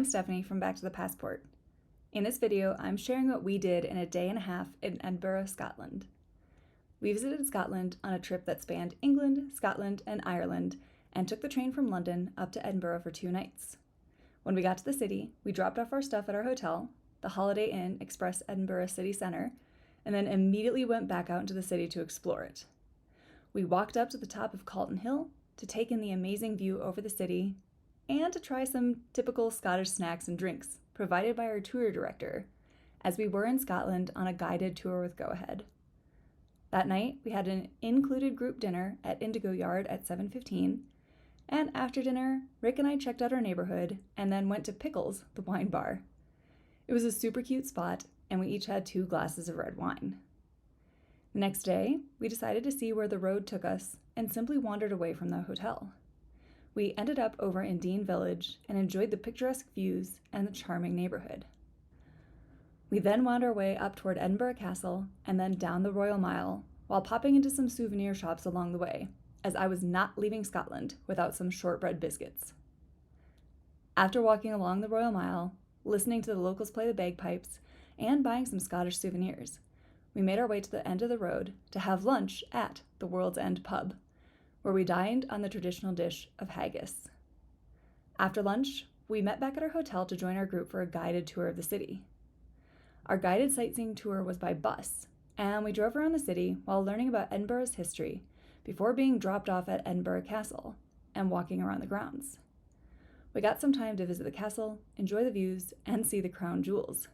Stephanie from Back to the Passport. In this video, I'm sharing what we did in a day and a half in Edinburgh, Scotland. We visited Scotland on a trip that spanned England, Scotland, and Ireland, and took the train from London up to Edinburgh for 2 nights. When we got to the city, we dropped off our stuff at our hotel, the Holiday Inn Express Edinburgh City Centre, and then immediately went back out into the city to explore it. We walked up to the top of Calton Hill to take in the amazing view over the city and to try some typical Scottish snacks and drinks provided by our tour director, as we were in Scotland on a guided tour with Go Ahead. That night, we had an included group dinner at Indigo Yard at 7:15, and after dinner, Rick and I checked out our neighborhood and then went to Pickles, the wine bar. It was a super cute spot, and we each had 2 glasses of red wine. The next day, we decided to see where the road took us and simply wandered away from the hotel. We ended up over in Dean Village and enjoyed the picturesque views and the charming neighborhood. We then wound our way up toward Edinburgh Castle and then down the Royal Mile, while popping into some souvenir shops along the way, as I was not leaving Scotland without some shortbread biscuits. After walking along the Royal Mile, listening to the locals play the bagpipes, and buying some Scottish souvenirs, we made our way to the end of the road to have lunch at the World's End pub, where we dined on the traditional dish of haggis. After lunch, we met back at our hotel to join our group for a guided tour of the city. Our guided sightseeing tour was by bus, and we drove around the city while learning about Edinburgh's history before being dropped off at Edinburgh Castle and walking around the grounds. We got some time to visit the castle, enjoy the views, and see the crown jewels.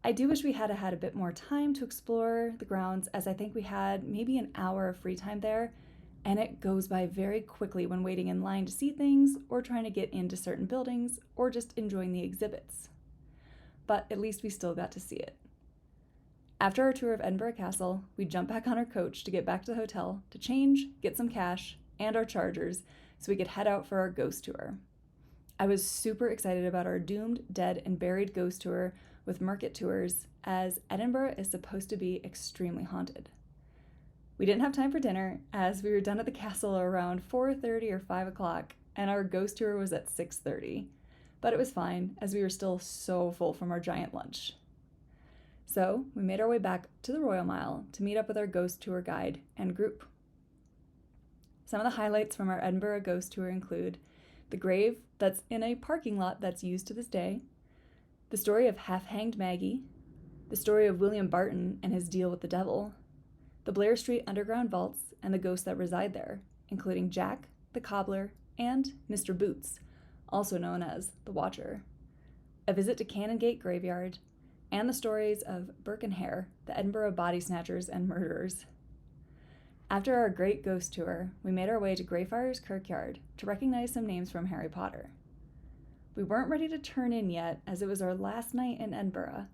I do wish we had had a bit more time to explore the grounds, as I think we had maybe an hour of free time there, and it goes by very quickly when waiting in line to see things or trying to get into certain buildings or just enjoying the exhibits. But at least we still got to see it. After our tour of Edinburgh Castle, we jumped back on our coach to get back to the hotel to change, get some cash, and our chargers so we could head out for our ghost tour. I was super excited about our doomed, dead, and buried ghost tour with Market Tours, as Edinburgh is supposed to be extremely haunted. We didn't have time for dinner, as we were done at the castle around 4:30 or 5 o'clock, and our ghost tour was at 6:30. But it was fine, as we were still so full from our giant lunch. So we made our way back to the Royal Mile to meet up with our ghost tour guide and group. Some of the highlights from our Edinburgh ghost tour include the grave that's in a parking lot that's used to this day, the story of half-hanged Maggie, the story of William Barton and his deal with the devil, the Blair Street underground vaults and the ghosts that reside there, including Jack, the cobbler, and Mr. Boots, also known as the Watcher, a visit to Canongate Graveyard, and the stories of Burke and Hare, the Edinburgh body snatchers and murderers. After our great ghost tour, we made our way to Greyfriars Kirkyard to recognize some names from Harry Potter. We weren't ready to turn in yet, as it was our last night in Edinburgh,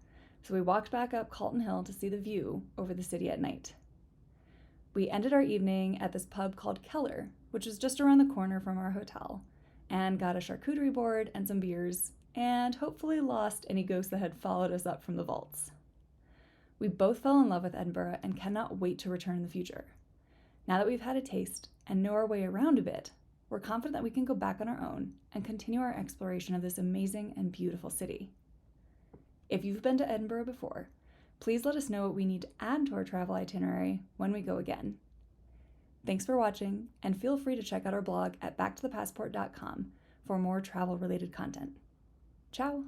so we walked back up Calton Hill to see the view over the city at night. We ended our evening at this pub called Keller, which is just around the corner from our hotel, and got a charcuterie board and some beers, and hopefully lost any ghosts that had followed us up from the vaults. We both fell in love with Edinburgh and cannot wait to return in the future. Now that we've had a taste and know our way around a bit, we're confident that we can go back on our own and continue our exploration of this amazing and beautiful city. If you've been to Edinburgh before, please let us know what we need to add to our travel itinerary when we go again. Thanks for watching, and feel free to check out our blog at backtothepassport.com for more travel-related content. Ciao!